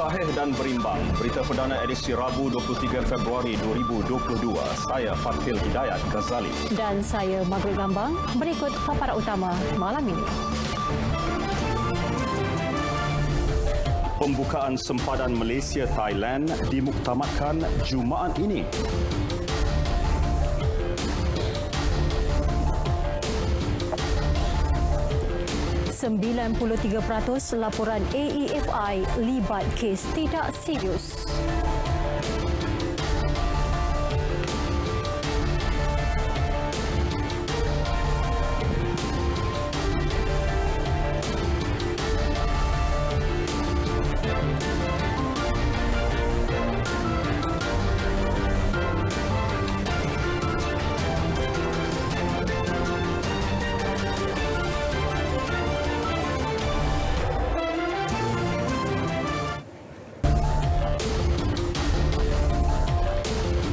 Sahih dan berimbang. Berita perdana edisi Rabu 23 Februari 2022. Saya Fathil Hidayat Ghazali. Dan saya Margaret Gambang. Berikut paparan utama malam ini. Pembukaan sempadan Malaysia-Thailand dimuktamadkan Jumaat ini. %93% laporan AEFI libat kes tidak serius.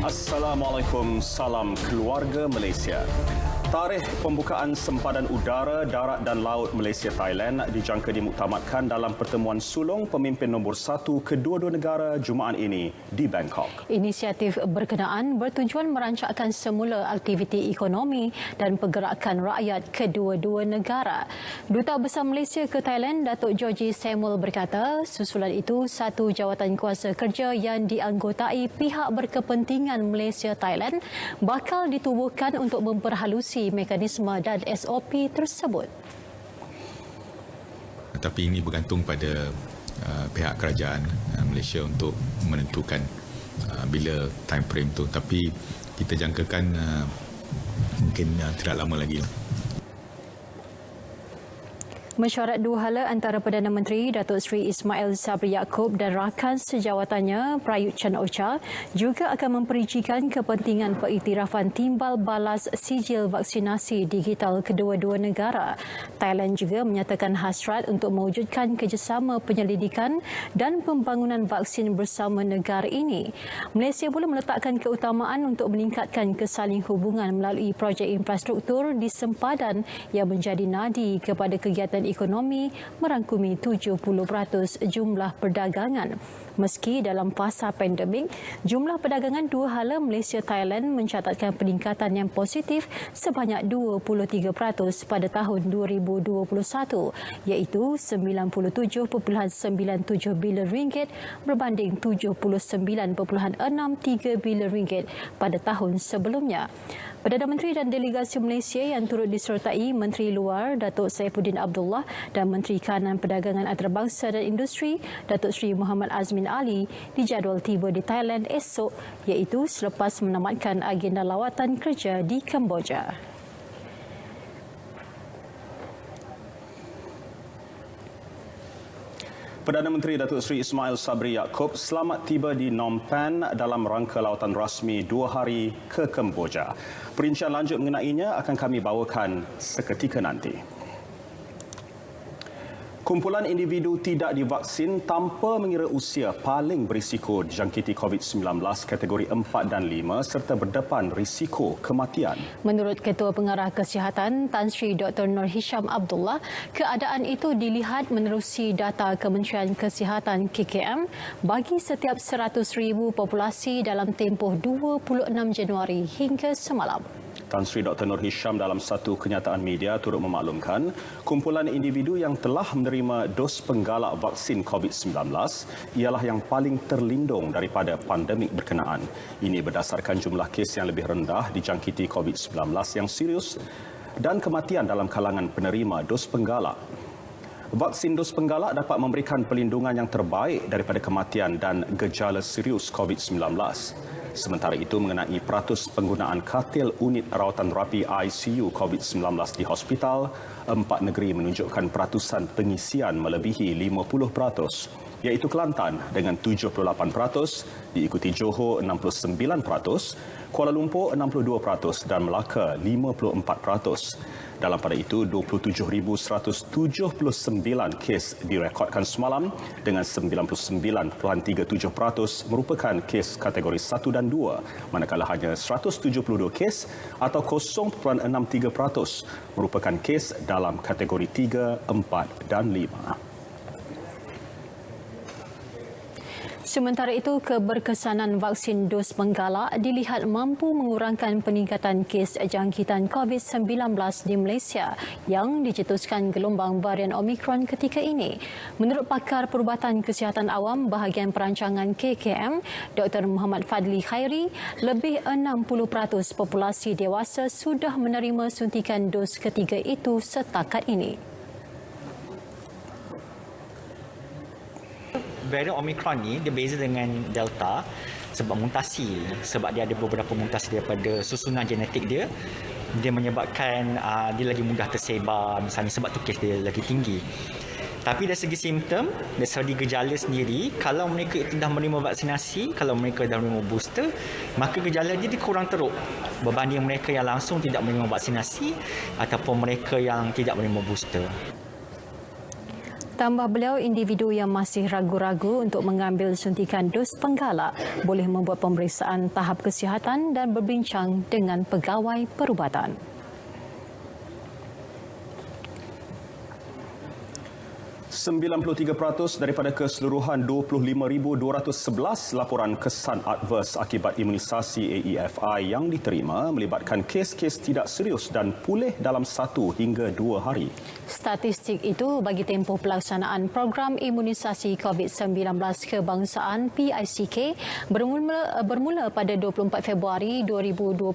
Assalamualaikum, salam keluarga Malaysia. Tarikh pembukaan sempadan udara, darat dan laut Malaysia-Thailand dijangka dimuktamadkan dalam pertemuan sulung pemimpin nombor 1 kedua-dua negara Jumaat ini di Bangkok. Inisiatif berkenaan bertujuan merancangkan semula aktiviti ekonomi dan pergerakan rakyat kedua-dua negara. Duta Besar Malaysia ke Thailand, Datuk Georgie Samuel berkata, susulan itu satu jawatan kuasa kerja yang dianggotai pihak berkepentingan Malaysia-Thailand bakal ditubuhkan untuk memperhalusi mekanisme dan SOP tersebut. Tapi ini bergantung pada pihak kerajaan Malaysia untuk menentukan bila time frame tu. Tapi kita jangkakan mungkin tidak lama lagi. Mesyuarat dua hala antara Perdana Menteri Datuk Seri Ismail Sabri Yaakob dan rakan sejawatannya Prayut Chan-o-cha juga akan memperincikan kepentingan pengiktirafan timbal balas sijil vaksinasi digital kedua-dua negara. Thailand juga menyatakan hasrat untuk mewujudkan kerjasama penyelidikan dan pembangunan vaksin bersama negara ini. Malaysia pula meletakkan keutamaan untuk meningkatkan kesaling hubungan melalui projek infrastruktur di sempadan yang menjadi nadi kepada kegiatan ekonomi merangkumi 70% jumlah perdagangan. Meski dalam fasa pandemik, jumlah perdagangan dua hala Malaysia-Thailand mencatatkan peningkatan yang positif sebanyak 23% pada tahun 2021 iaitu RM97.97 bilion berbanding RM79.63 bilion pada tahun sebelumnya. Perdana Menteri dan delegasi Malaysia yang turut disertai Menteri Luar Datuk Saifuddin Abdullah dan Menteri Kanan Perdagangan Antarabangsa dan Industri Datuk Seri Muhammad Azmin Ali dijadual tiba di Thailand esok iaitu selepas menamatkan agenda lawatan kerja di Kemboja. Perdana Menteri Datuk Seri Ismail Sabri Yaakob selamat tiba di Phnom Penh dalam rangka lawatan rasmi 2 hari ke Kemboja. Perincian lanjut mengenainya akan kami bawakan seketika nanti. Kumpulan individu tidak divaksin tanpa mengira usia paling berisiko dijangkiti COVID-19 kategori 4 dan 5 serta berdepan risiko kematian. Menurut Ketua Pengarah Kesihatan Tan Sri Dr. Nur Hisham Abdullah, keadaan itu dilihat menerusi data Kementerian Kesihatan KKM bagi setiap 100,000 populasi dalam tempoh 26 Januari hingga semalam. Tan Sri Dr. Nur Hisham dalam satu kenyataan media turut memaklumkan kumpulan individu yang telah menerima dos penggalak vaksin COVID-19 ialah yang paling terlindung daripada pandemik berkenaan. Ini berdasarkan jumlah kes yang lebih rendah dijangkiti COVID-19 yang serius dan kematian dalam kalangan penerima dos penggalak. Vaksin dos penggalak dapat memberikan perlindungan yang terbaik daripada kematian dan gejala serius COVID-19. Sementara itu, mengenai peratus penggunaan katil unit rawatan rapi ICU COVID-19 di hospital, 4 negeri menunjukkan peratusan pengisian melebihi 50%, iaitu Kelantan dengan 78%, diikuti Johor 69%, Kuala Lumpur 62% dan Melaka 54%. Dalam pada itu, 27,179 kes direkodkan semalam dengan 99.37% merupakan kes kategori 1 dan 2, manakala hanya 172 kes atau 0.63% merupakan kes dalam kategori 3, 4 dan 5. Sementara itu, keberkesanan vaksin dos penggalak dilihat mampu mengurangkan peningkatan kes jangkitan COVID-19 di Malaysia yang dicetuskan gelombang varian Omicron ketika ini. Menurut pakar Perubatan Kesihatan Awam bahagian perancangan KKM, Dr. Muhammad Fadli Khairi, lebih 60% populasi dewasa sudah menerima suntikan dos ketiga itu setakat ini. Varian Omicron ni dia beza dengan Delta sebab mutasi, sebab dia ada beberapa mutasi daripada susunan genetik dia menyebabkan dia lagi mudah tersebar misalnya, sebab tu kes dia lagi tinggi. Tapi dari segi simptom, dari segi gejala sendiri, kalau mereka itu dah menerima vaksinasi, kalau mereka dah menerima booster, maka gejala dia kurang teruk berbanding mereka yang langsung tidak menerima vaksinasi ataupun mereka yang tidak menerima booster. Tambah beliau, individu yang masih ragu-ragu untuk mengambil suntikan dos penggalak boleh membuat pemeriksaan tahap kesihatan dan berbincang dengan pegawai perubatan. 93% daripada keseluruhan 25,211 laporan kesan adverse akibat imunisasi AEFI yang diterima melibatkan kes-kes tidak serius dan pulih dalam 1 hingga 2 hari. Statistik itu bagi tempoh pelaksanaan program imunisasi COVID-19 kebangsaan PICK bermula pada 24 Februari 2021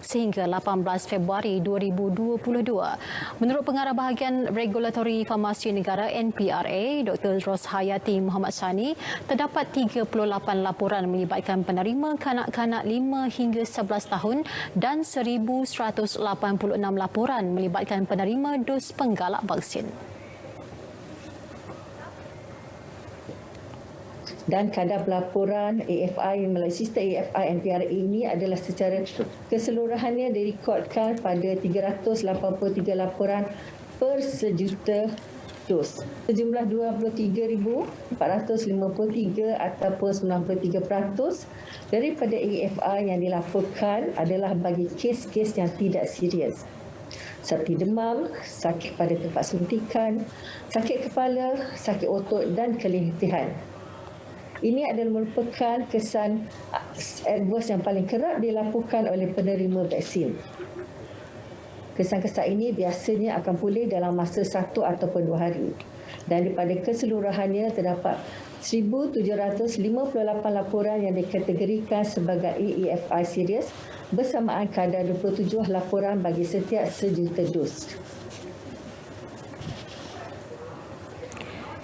sehingga 18 Februari 2022. Menurut Pengarah Bahagian Regulatori Farmasi Negara NPRA, Dr. Roshayati Muhammad Sani, terdapat 38 laporan melibatkan penerima kanak-kanak 5 hingga 11 tahun dan 1,186 laporan melibatkan penerima dos penggalak vaksin. Dan kadar pelaporan AFI melalui sistem AFI NPRA ini adalah secara keseluruhannya direkodkan pada 383 laporan per sejuta dos. Sejumlah 23,453 ataupun 93% daripada AFI yang dilaporkan adalah bagi kes-kes yang tidak serius, seperti demam, sakit pada tempat suntikan, sakit kepala, sakit otot dan keletihan. Ini adalah merupakan kesan adverse yang paling kerap dilaporkan oleh penerima vaksin. Kesan-kesan ini biasanya akan pulih dalam masa 1 ataupun 2 hari. Dan daripada keseluruhannya terdapat 1,758 laporan yang dikategorikan sebagai AEFI serius bersamaan kadar 27 laporan bagi setiap sejuta dos.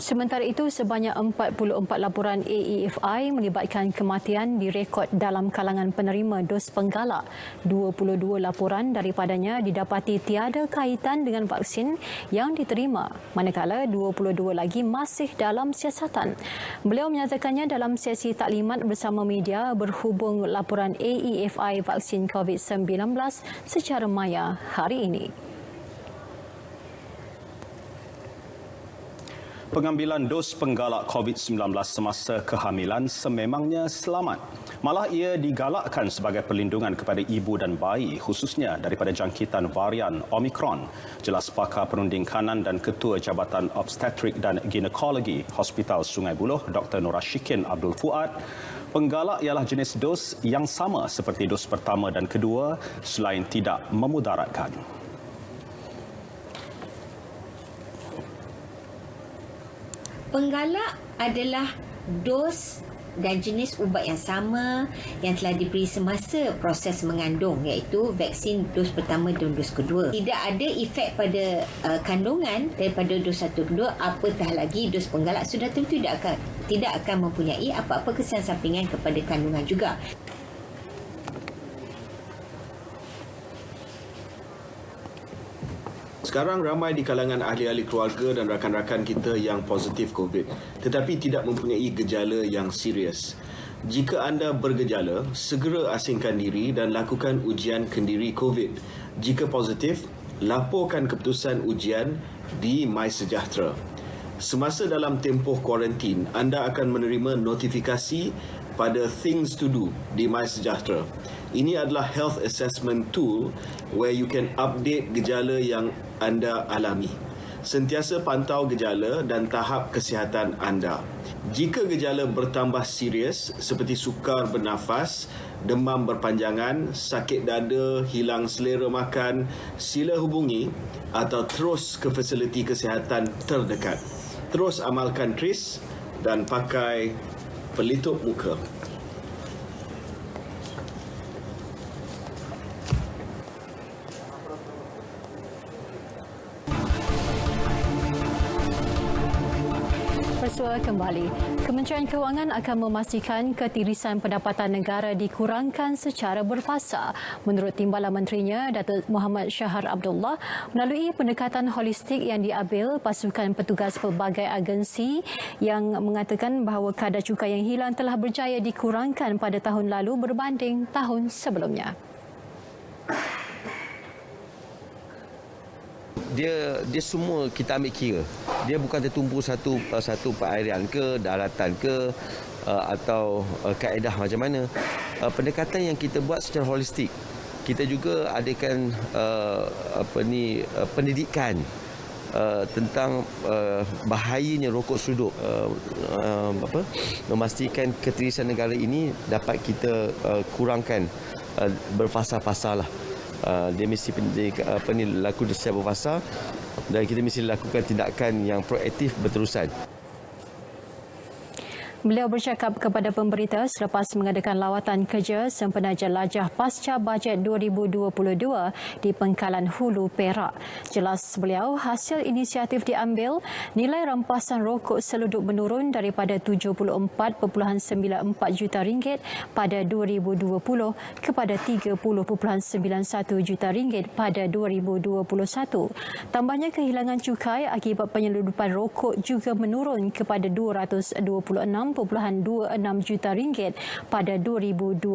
Sementara itu, sebanyak 44 laporan AEFI melibatkan kematian direkod dalam kalangan penerima dos penggalak. 22 laporan daripadanya didapati tiada kaitan dengan vaksin yang diterima, manakala 22 lagi masih dalam siasatan. Beliau menyatakannya dalam sesi taklimat bersama media berhubung laporan AEFI vaksin COVID-19 secara maya hari ini. Pengambilan dos penggalak COVID-19 semasa kehamilan sememangnya selamat. Malah ia digalakkan sebagai perlindungan kepada ibu dan bayi, khususnya daripada jangkitan varian Omicron. Jelas pakar perunding kanan dan Ketua Jabatan Obstetrik dan Ginekologi Hospital Sungai Buloh, Dr. Norashikin Abdul Fuad, penggalak ialah jenis dos yang sama seperti dos pertama dan kedua selain tidak memudaratkan. Penggalak adalah dos dan jenis ubat yang sama yang telah diberi semasa proses mengandung, iaitu vaksin dos pertama dan dos kedua. Tidak ada efek pada kandungan daripada dos satu kedua, apatah lagi dos penggalak sudah tentu tidak akan mempunyai apa-apa kesan sampingan kepada kandungan juga. Sekarang ramai di kalangan ahli-ahli keluarga dan rakan-rakan kita yang positif COVID tetapi tidak mempunyai gejala yang serius. Jika anda bergejala, segera asingkan diri dan lakukan ujian kendiri COVID. Jika positif, laporkan keputusan ujian di MySejahtera. Semasa dalam tempoh kuarantin, anda akan menerima notifikasi pada Things to Do di MySejahtera. Ini adalah health assessment tool where you can update gejala yang anda alami. Sentiasa pantau gejala dan tahap kesihatan anda. Jika gejala bertambah serius seperti sukar bernafas, demam berpanjangan, sakit dada, hilang selera makan, sila hubungi atau terus ke fasiliti kesihatan terdekat. Terus amalkan TRIS dan pakai pelitup muka. Bersua kembali, Kementerian Kewangan akan memastikan ketirisan pendapatan negara dikurangkan secara berfasa. Menurut Timbalan Menterinya, Datuk Muhammad Shahar Abdullah, melalui pendekatan holistik yang diambil pasukan petugas pelbagai agensi yang mengatakan bahawa kadar cukai yang hilang telah berjaya dikurangkan pada tahun lalu berbanding tahun sebelumnya. Dia semua kita ambil kira. Dia bukan tertumpu satu perairan ke, daratan ke, atau kaedah macam mana. Pendekatan yang kita buat secara holistik. Kita juga adakan pendidikan tentang bahayanya rokok seduk, memastikan ketirisan negara ini dapat kita kurangkan berfasa-fasa lah. Dia mesti laku secara berfasa dan kita mesti lakukan tindakan yang proaktif berterusan. Beliau bercakap kepada pemberita selepas mengadakan lawatan kerja sempena jelajah pasca bajet 2022 di Pengkalan Hulu, Perak. Jelas beliau, hasil inisiatif diambil, nilai rampasan rokok seluduk menurun daripada 74.94 juta ringgit pada 2020 kepada 30.91 juta ringgit pada 2021. Tambahnya, kehilangan cukai akibat penyeludupan rokok juga menurun kepada 226.26 juta ringgit pada 2021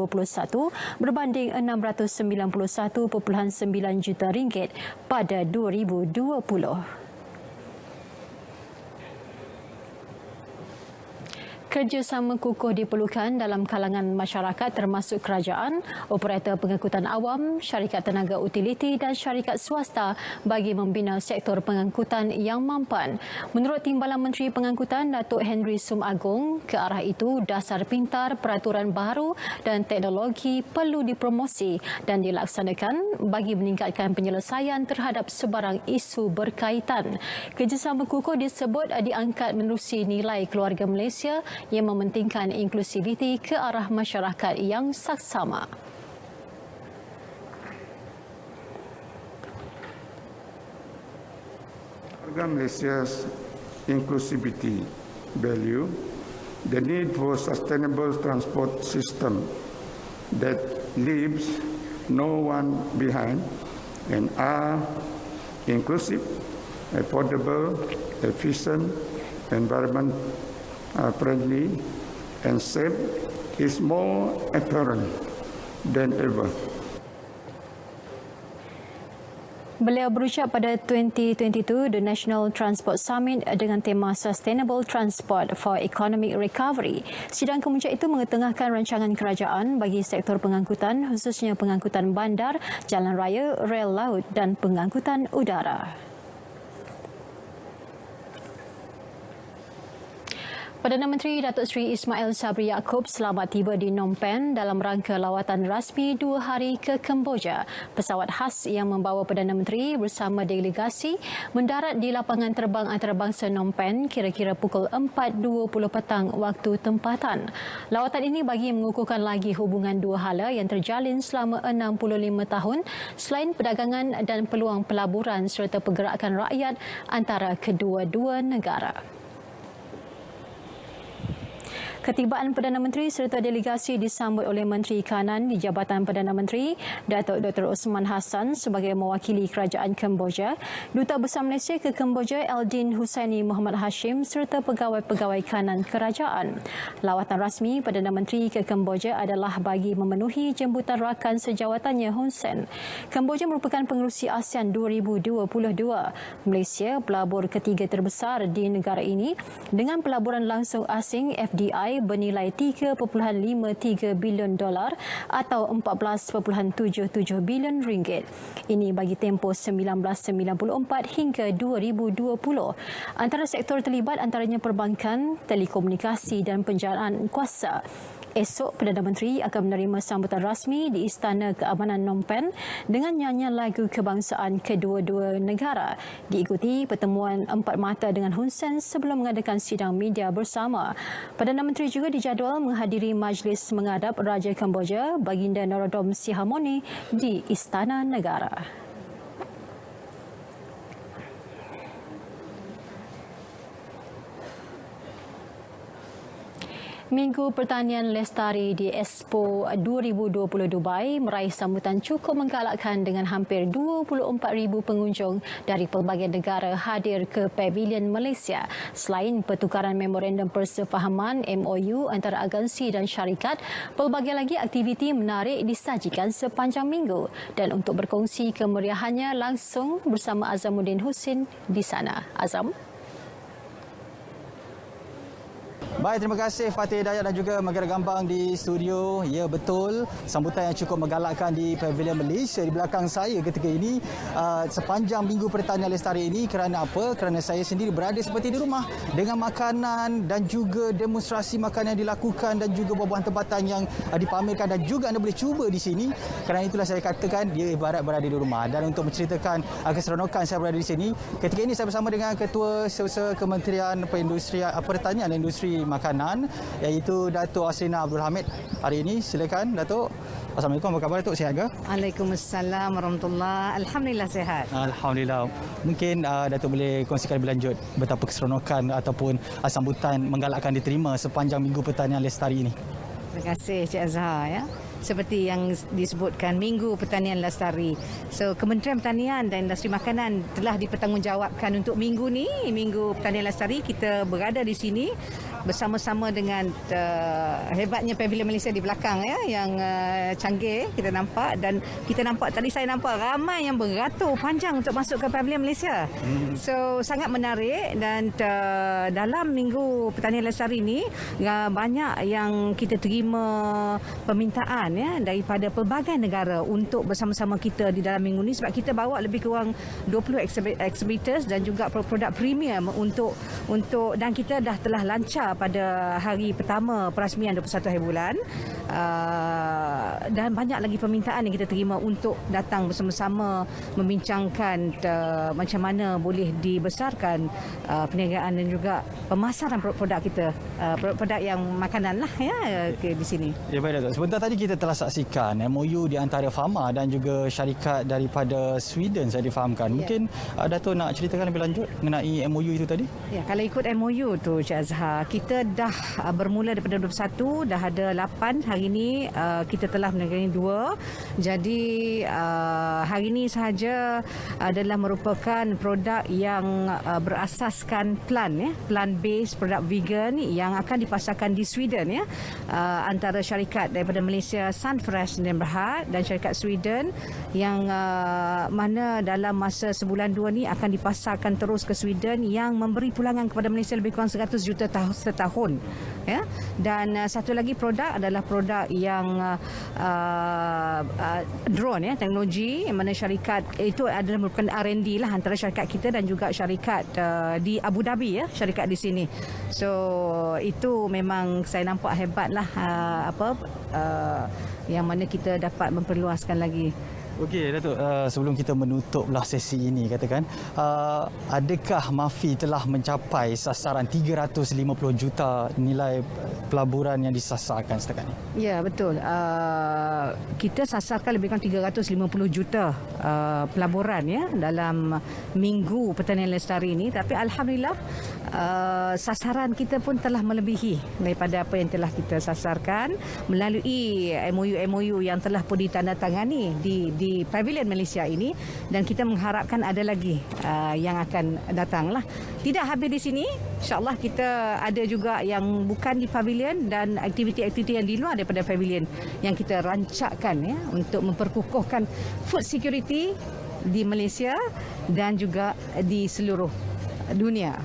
berbanding 691.9 juta ringgit pada 2020. Kerjasama kukuh diperlukan dalam kalangan masyarakat termasuk kerajaan, operator pengangkutan awam, syarikat tenaga utiliti dan syarikat swasta bagi membina sektor pengangkutan yang mampan. Menurut Timbalan Menteri Pengangkutan Datuk Henry Sum Agong, ke arah itu dasar pintar, peraturan baru dan teknologi perlu dipromosi dan dilaksanakan bagi meningkatkan penyelesaian terhadap sebarang isu berkaitan. Kerjasama kukuh disebut diangkat menerusi nilai keluarga Malaysia yang mementingkan inklusiviti ke arah masyarakat yang saksama. Keluarga Malaysia's inclusivity value, the need for sustainable transport system that leaves no one behind and are inclusive, affordable, efficient, environment friendly and safe is more apparent than ever. Beliau berucap pada 2022 The National Transport Summit dengan tema Sustainable Transport for Economic Recovery. Sidang kemuncak itu mengetengahkan rancangan kerajaan bagi sektor pengangkutan, khususnya pengangkutan bandar, jalan raya, rel laut dan pengangkutan udara. Perdana Menteri Datuk Seri Ismail Sabri Yaakob selamat tiba di Phnom Penh dalam rangka lawatan rasmi 2 hari ke Kemboja. Pesawat khas yang membawa Perdana Menteri bersama delegasi mendarat di lapangan terbang antarabangsa Phnom Penh kira-kira pukul 4.20 petang waktu tempatan. Lawatan ini bagi mengukuhkan lagi hubungan dua hala yang terjalin selama 65 tahun selain perdagangan dan peluang pelaburan serta pergerakan rakyat antara kedua-dua negara. Ketibaan Perdana Menteri serta delegasi disambut oleh Menteri Kanan di Jabatan Perdana Menteri, Datuk Dr. Osman Hassan sebagai mewakili Kerajaan Kemboja, Duta Besar Malaysia ke Kemboja Eldin Husaini Muhammad Hashim serta pegawai-pegawai Kanan Kerajaan. Lawatan rasmi Perdana Menteri ke Kemboja adalah bagi memenuhi jemputan rakan sejawatannya Hun Sen. Kemboja merupakan pengerusi ASEAN 2022. Malaysia pelabur ketiga terbesar di negara ini dengan pelaburan langsung asing FDI Dubai bernilai 3.53 bilion dolar atau 14.77 bilion ringgit. Ini bagi tempoh 1994 hingga 2020. Antara sektor terlibat antaranya perbankan, telekomunikasi dan penjaraan kuasa. Esok, Perdana Menteri akan menerima sambutan rasmi di Istana Keamanan Phnom Penh dengan nyanyian lagu kebangsaan kedua-dua negara. Diikuti pertemuan empat mata dengan Hun Sen sebelum mengadakan sidang media bersama. Perdana Menteri juga dijadual menghadiri majlis mengadap Raja Kemboja Baginda Norodom Sihamoni di Istana Negara. Minggu Pertanian Lestari di Expo 2020 Dubai meraih sambutan cukup menggalakkan dengan hampir 24,000 pengunjung dari pelbagai negara hadir ke Pavilion Malaysia. Selain pertukaran memorandum persefahaman MOU antara agensi dan syarikat, pelbagai lagi aktiviti menarik disajikan sepanjang minggu. Dan untuk berkongsi kemeriahannya langsung bersama Azamuddin Husin di sana. Azam. Baik, terima kasih Fatih Hidayat dan juga Magara Gambang di studio. Ya, betul, sambutan yang cukup menggalakkan di Pavilion Malaysia di belakang saya ketika ini sepanjang Minggu Pertanian Lestari ini. Kerana apa? Kerana saya sendiri berada seperti di rumah dengan makanan dan juga demonstrasi makanan yang dilakukan dan juga buah-buahan tempatan yang dipamerkan dan juga anda boleh cuba di sini. Kerana itulah saya katakan dia ibarat berada di rumah. Dan untuk menceritakan keseronokan saya berada di sini, ketika ini saya bersama dengan Ketua Setiausaha Kementerian Pertanian dan Industri Makanan, iaitu Datuk Aslina Abdul Hamid. Hari ini silakan Datuk. Assalamualaikum, apa khabar Datuk? Sihat ke? Waalaikumsalam warahmatullahi. Alhamdulillah sihat. Alhamdulillah. Mungkin Datuk boleh kongsikan lebih lanjut betapa keseronokan ataupun sambutan menggalakkan diterima sepanjang Minggu Pertanian Lestari ini. Terima kasih Cik Azhar ya. Seperti yang disebutkan Minggu Pertanian Lestari. So Kementerian Pertanian dan Industri Makanan telah dipertanggungjawabkan untuk minggu ni, Minggu Pertanian Lestari. Kita berada di sini bersama-sama dengan hebatnya Pavilion Malaysia di belakang ya, yang canggih kita nampak. Dan kita nampak, tadi saya nampak ramai yang beratur panjang untuk masuk ke Pavilion Malaysia. So sangat menarik. Dan dalam Minggu Pertanian Lestari ini banyak yang kita terima permintaan ya daripada pelbagai negara untuk bersama-sama kita di dalam minggu ni, sebab kita bawa lebih kurang 20 exhibitors dan juga produk premium untuk dan kita telah lancar pada hari pertama perasmian 21 hari bulan, dan banyak lagi permintaan yang kita terima untuk datang bersama-sama membincangkan macam mana boleh dibesarkan perniagaan dan juga pemasaran produk kita, produk yang makanan lah ya di sini. Ya, baik Datuk. Sebentar tadi kita telah saksikan MOU di antara Fama dan juga syarikat daripada Sweden, saya difahamkan. Mungkin Datuk nak ceritakan lebih lanjut mengenai MOU itu tadi? Ya, kalau ikut MOU tu Cik Azhar, kita dah bermula daripada 21, dah ada 8. Hari ini kita telah menangani 2. Jadi hari ini sahaja adalah merupakan produk yang berasaskan plant based produk vegan yang akan dipasarkan di Sweden ya, antara syarikat daripada Malaysia Sunfresh dan Berhad dan syarikat Sweden yang mana dalam masa sebulan 2 ni akan dipasarkan terus ke Sweden, yang memberi pulangan kepada Malaysia lebih kurang 100 juta setahun ya. Dan satu lagi produk adalah produk yang drone ya, teknologi yang mana syarikat itu adalah merupakan R&D lah antara syarikat kita dan juga syarikat di Abu Dhabi ya, syarikat di sini. So itu memang saya nampak hebat lah yang mana kita dapat memperluaskan lagi. Okey Datuk, sebelum kita menutuplah sesi ini, katakan adakah MAFI telah mencapai sasaran 350 juta nilai pelaburan yang disasarkan setakat ini? Ya, betul. Kita sasarkan lebih kurang 350 juta pelaburan ya dalam Minggu Pertanian Lestari ini, tapi alhamdulillah sasaran kita pun telah melebihi daripada apa yang telah kita sasarkan melalui MOU yang telah pun ditandatangani di Pavilion Malaysia ini, dan kita mengharapkan ada lagi yang akan datanglah. Tidak habis di sini, insya-Allah kita ada juga yang bukan di pavilion dan aktiviti-aktiviti yang di luar daripada pavilion yang kita rancakkan ya untuk memperkukuhkan food security di Malaysia dan juga di seluruh dunia.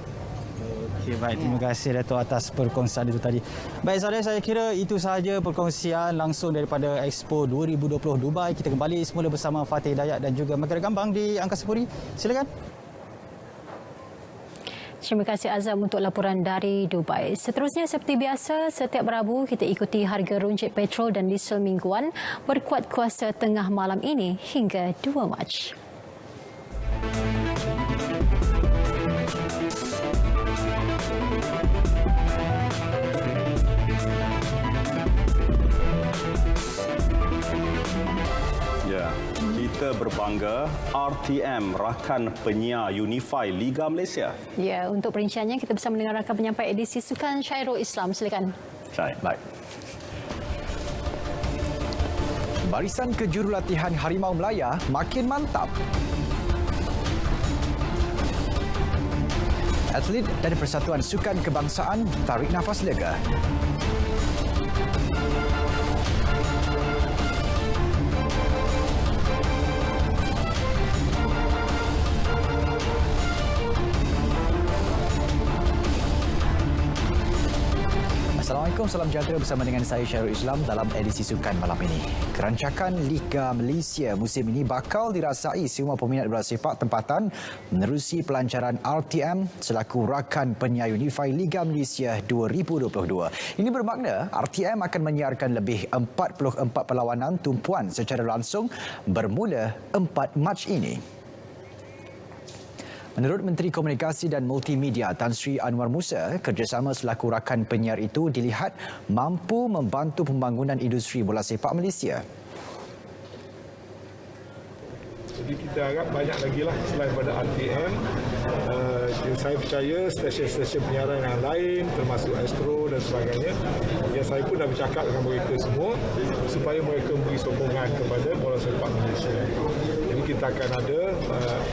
Okey, baik. Terima kasih Dato' atas perkongsian itu tadi. Baik saudara, saya kira itu sahaja perkongsian langsung daripada Expo 2020 Dubai. Kita kembali semula bersama Fatih Hidayat dan juga Magara Gambang di Angkasa Puri. Silakan. Terima kasih Azam untuk laporan dari Dubai. Seterusnya seperti biasa, setiap Rabu kita ikuti harga runcit petrol dan diesel mingguan berkuat kuasa tengah malam ini hingga 2 Mac. Kita berbangga RTM, rakan penyiar Unify Liga Malaysia. Ya, untuk perinciannya kita bersama dengan rakan penyampai edisi Sukan Syairul Islam. Silakan. Baik. Barisan kejurulatihan Harimau Melaya makin mantap. Atlet dan Persatuan Sukan Kebangsaan tarik nafas lega. Assalamualaikum, salam sejahtera bersama dengan saya Syairul Islam dalam edisi Sukan malam ini. Kerancakan Liga Malaysia musim ini bakal dirasai semua peminat bola sepak tempatan menerusi pelancaran RTM selaku rakan penyiar Unify Liga Malaysia 2022. Ini bermakna RTM akan menyiarkan lebih 44 perlawanan tumpuan secara langsung bermula 4 Mac ini. Menurut Menteri Komunikasi dan Multimedia Tan Sri Anwar Musa, kerjasama selaku rakan penyiar itu dilihat mampu membantu pembangunan industri bola sepak Malaysia. Jadi kita harap banyak lagi lah selain pada RTM. Saya percaya stesen-stesen penyiaran yang lain termasuk Astro dan sebagainya, yang saya pun dah bercakap dengan mereka semua supaya mereka memberi sokongan kepada bola sepak Malaysia. Jadi kita akan ada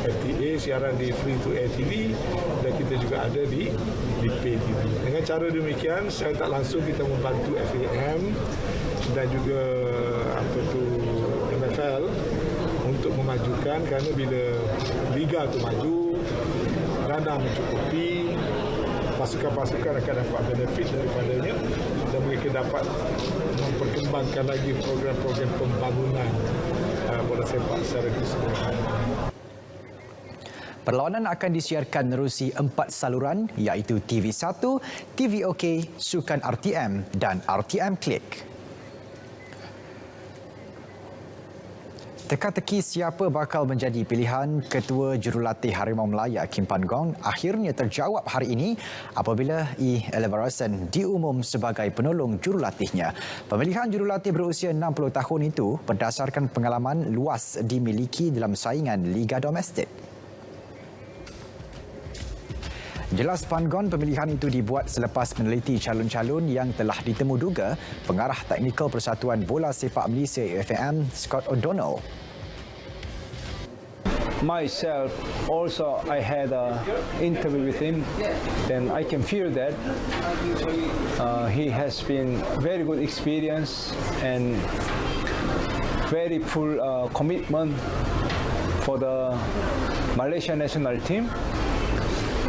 FTA siaran di Free to Air TV dan kita juga ada di Pay TV. Dengan cara demikian secara tak langsung kita membantu FAM dan juga MFL untuk memajukan, kerana bila liga itu maju, dana mencukupi, pasukan-pasukan akan dapat benefit daripadanya dan mereka dapat memperkembangkan lagi program-program pembangunan bola sepak secara keseluruhan. Perlawanan akan disiarkan menerusi 4 saluran iaitu TV1, TVOK, Sukan RTM dan RTM Klik. Teka-teki siapa bakal menjadi pilihan Ketua Jurulatih Harimau Melaya Kim Pan Gong akhirnya terjawab hari ini apabila Elevarasan diumum sebagai penolong jurulatihnya. Pemilihan jurulatih berusia 60 tahun itu berdasarkan pengalaman luas dimiliki dalam saingan Liga Domestik. Jelas Pan Gong, pemilihan itu dibuat selepas meneliti calon-calon yang telah ditemuduga Pengarah Teknikal Persatuan Bola Sepak Malaysia AFM Scott O'Donnell. Myself also I had an interview with him, then I can feel that he has been very good experience and very full commitment for the Malaysia national team.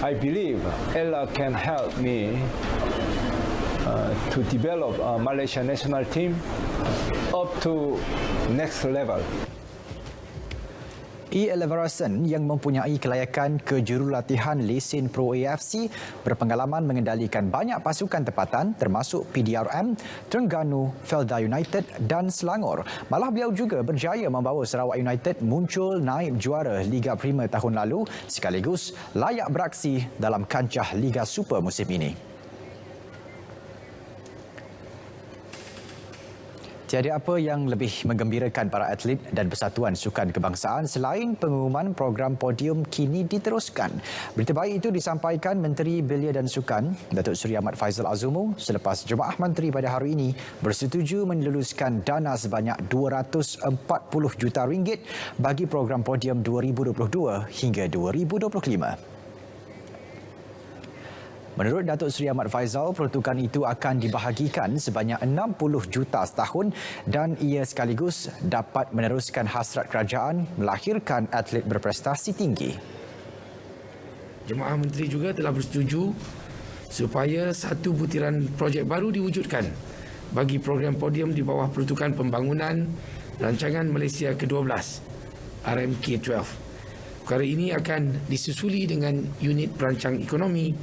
I believe Ella can help me to develop a Malaysia national team up to next level. Elevarasan yang mempunyai kelayakan kejurulatihan lesen Pro AFC berpengalaman mengendalikan banyak pasukan tempatan termasuk PDRM, Terengganu, Felda United dan Selangor. Malah beliau juga berjaya membawa Sarawak United muncul naib juara Liga Prima tahun lalu sekaligus layak beraksi dalam kancah Liga Super musim ini. Tiada apa yang lebih menggembirakan para atlet dan Persatuan Sukan Kebangsaan selain pengumuman program podium kini diteruskan. Berita baik itu disampaikan Menteri Belia dan Sukan, Datuk Seri Ahmad Faizal Azumu, selepas Jemaah Menteri pada hari ini bersetuju meneluskan dana sebanyak RM240 juta bagi program podium 2022 hingga 2025. Menurut Datuk Seri Ahmad Faizal, peruntukan itu akan dibahagikan sebanyak 60 juta setahun dan ia sekaligus dapat meneruskan hasrat kerajaan melahirkan atlet berprestasi tinggi. Jemaah Menteri juga telah bersetuju supaya satu butiran projek baru diwujudkan bagi program podium di bawah Peruntukan Pembangunan Rancangan Malaysia ke-12 RMK-12. Perkara ini akan disusuli dengan unit perancang ekonomi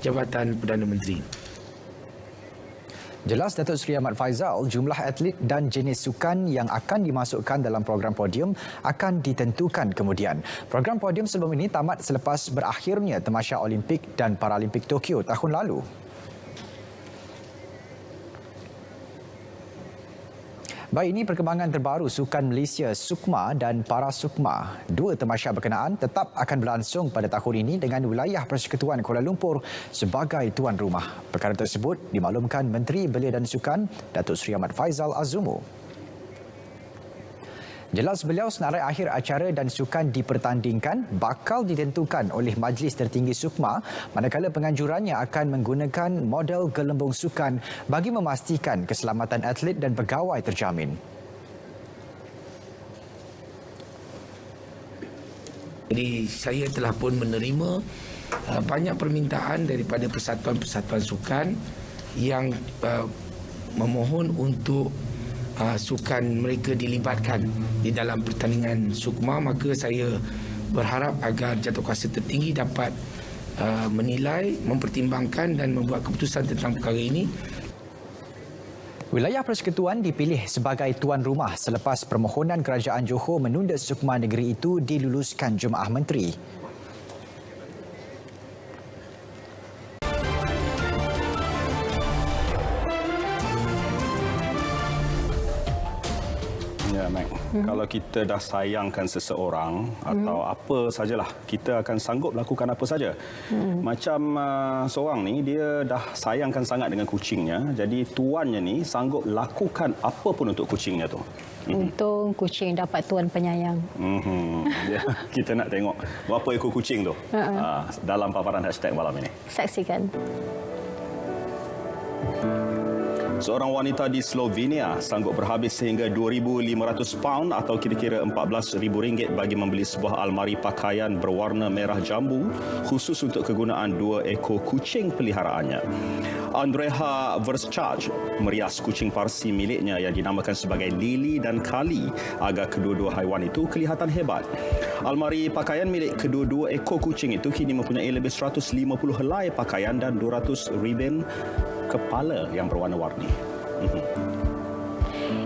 Jabatan Perdana Menteri. Jelas Datuk Seri Ahmad Faizal, jumlah atlet dan jenis sukan yang akan dimasukkan dalam program podium akan ditentukan kemudian. Program podium sebelum ini tamat selepas berakhirnya Tamasya Olimpik dan Paralimpik Tokyo tahun lalu. Baik, ini perkembangan terbaru Sukan Malaysia Sukma dan Para Sukma. Dua tamasya berkenaan tetap akan berlangsung pada tahun ini dengan wilayah Persekutuan Kuala Lumpur sebagai tuan rumah. Perkara tersebut dimaklumkan Menteri Belia dan Sukan Datuk Seri Ahmad Faizal Azumu. Jelas beliau senarai akhir acara dan sukan dipertandingkan bakal ditentukan oleh Majlis Tertinggi Sukma, manakala penganjurannya akan menggunakan model gelembung sukan bagi memastikan keselamatan atlet dan pegawai terjamin. Jadi saya telah pun menerima banyak permintaan daripada persatuan-persatuan sukan yang memohon untuk sukan mereka dilibatkan di dalam pertandingan Sukma, maka saya berharap agar Jadukuasa Tertinggi dapat menilai, mempertimbangkan dan membuat keputusan tentang perkara ini. Wilayah Persekutuan dipilih sebagai tuan rumah selepas permohonan Kerajaan Johor menunda Sukma negeri itu diluluskan Jemaah Menteri. Ya, Mac. Kalau kita dah sayangkan seseorang atau apa sajalah, kita akan sanggup lakukan apa saja. Macam seorang ni, dia dah sayangkan sangat dengan kucingnya, jadi tuannya ni sanggup lakukan apa pun untuk kucingnya tu. Untung kucing dapat tuan penyayang. Kita nak tengok berapa ekor kucing tu dalam paparan hashtag malam ini. Saksikan. Seorang wanita di Slovenia sanggup berhabis sehingga £2,500 atau kira-kira RM14,000 bagi membeli sebuah almari pakaian berwarna merah jambu khusus untuk kegunaan 2 ekor kucing peliharaannya. Andreha Verscharge merias kucing Parsi miliknya yang dinamakan sebagai Lily dan Kali agar kedua-dua haiwan itu kelihatan hebat. Almari pakaian milik kedua-dua ekor kucing itu kini mempunyai lebih 150 helai pakaian dan 200 ribbon kepala yang berwarna-warni.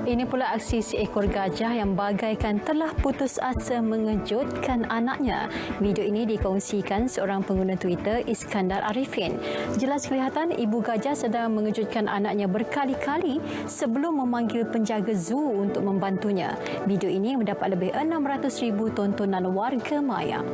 Ini pula aksi seekor gajah yang bagaikan telah putus asa mengejutkan anaknya. Video ini dikongsikan seorang pengguna Twitter, Iskandar Arifin. Jelas kelihatan ibu gajah sedang mengejutkan anaknya berkali-kali sebelum memanggil penjaga zoo untuk membantunya. Video ini mendapat lebih 600,000 tontonan warga maya.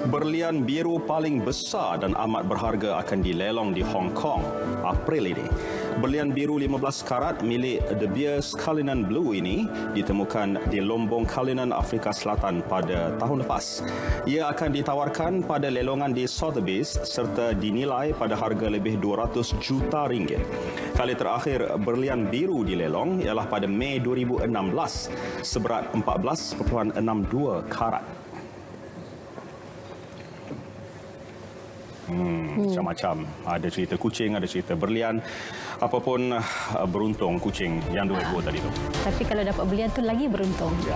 Berlian biru paling besar dan amat berharga akan dilelong di Hong Kong April ini. Berlian biru 15 karat milik De Beers Cullinan Blue ini ditemukan di Lombong Cullinan, Afrika Selatan pada tahun lepas. Ia akan ditawarkan pada lelongan di Sotheby's serta dinilai pada harga lebih 200 juta ringgit. Kali terakhir berlian biru dilelong ialah pada Mei 2016 seberat 14.62 karat. Macam-macam. Ada cerita kucing, ada cerita berlian. Apapun beruntung kucing yang 2 ekor tadi tu. Tapi kalau dapat berlian tu lagi beruntung. Ya,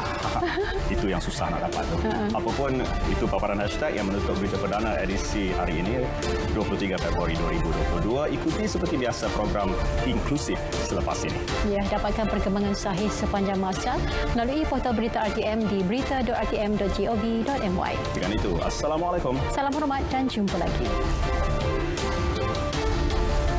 itu yang susah nak dapat tu. Apapun itu paparan hashtag yang menutup berita perdana edisi hari ini 23 Februari 2022. Ikuti seperti biasa program inklusif selepas ini. Ya, dapatkan perkembangan sahih sepanjang masa melalui portal berita RTM di berita.rtm.gov.my. Dengan itu, Assalamualaikum. Salam hormat dan jumpa lagi.